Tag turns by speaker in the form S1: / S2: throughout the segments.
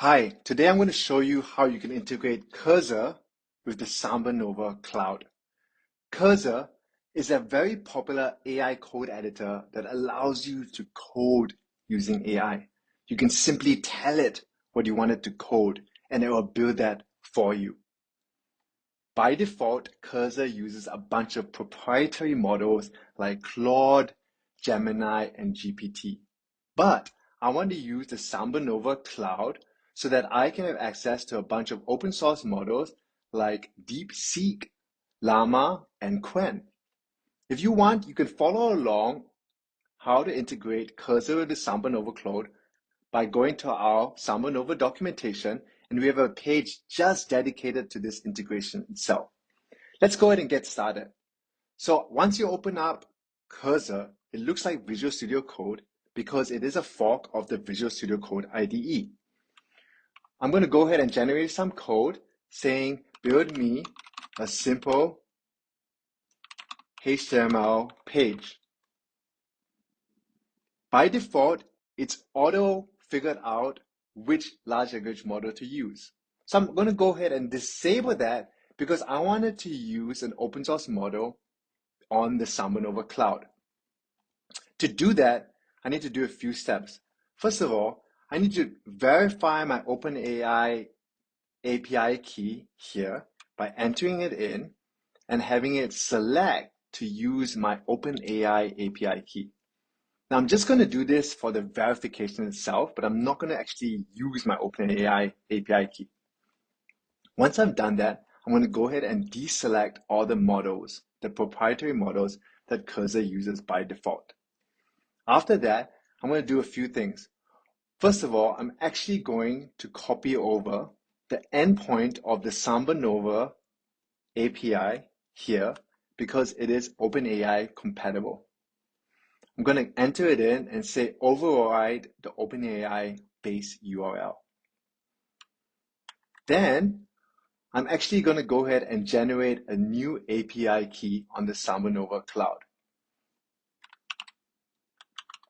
S1: Hi, today I'm going to show you how you can integrate Cursor with the SambaNova Cloud. Cursor is a very popular AI code editor that allows you to code using AI. You can simply tell it what you want it to code and it will build that for you. By default, Cursor uses a bunch of proprietary models like Claude, Gemini, and GPT. But I want to use the SambaNova Cloud so that I can have access to a bunch of open source models like DeepSeek, Llama, and Qwen. If you want, you can follow along how to integrate Cursor with the SambaNova Cloud by going to our SambaNova documentation, and we have a page just dedicated to this integration itself. Let's go ahead and get started. So once you open up Cursor, it looks like Visual Studio Code because it is a fork of the Visual Studio Code IDE. I'm going to go ahead and generate some code saying build me a simple HTML page. By default, it's auto figured out which large language model to use. So I'm going to go ahead and disable that because I wanted to use an open source model on the SambaNova Cloud. To do that, I need to do a few steps. First of all, I need to verify my OpenAI API key here by entering it in and having it select to use my OpenAI API key. Now I'm just going to do this for the verification itself, but I'm not going to actually use my OpenAI API key. Once I've done that, I'm going to go ahead and deselect all the models, the proprietary models that Cursor uses by default. After that, I'm going to do a few things. First of all, I'm actually going to copy over the endpoint of the SambaNova API here because it is OpenAI compatible. I'm going to enter it in and say override the OpenAI base URL. Then I'm actually going to go ahead and generate a new API key on the SambaNova Cloud.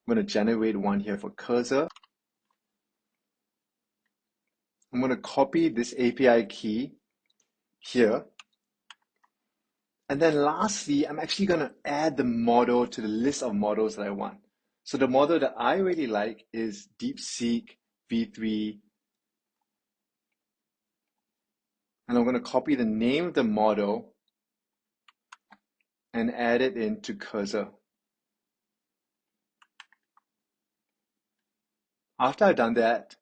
S1: I'm going to generate one here for Cursor. I'm going to copy this API key here. And then lastly, I'm actually going to add the model to the list of models that I want. So the model that I really like is DeepSeek V3. And I'm going to copy the name of the model and add it into Cursor. After I've done that,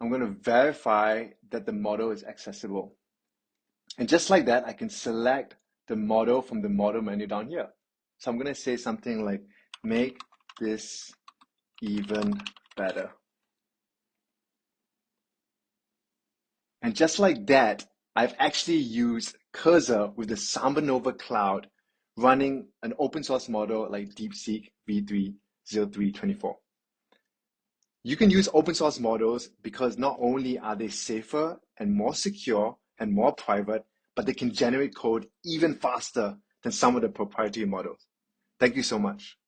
S1: I'm going to verify that the model is accessible. And just like that, I can select the model from the model menu down here. So I'm going to say something like, make this even better. And just like that, I've actually used Cursor with the SambaNova Cloud running an open source model like DeepSeek V3 0324. You can use open source models because not only are they safer and more secure and more private, but they can generate code even faster than some of the proprietary models. Thank you so much.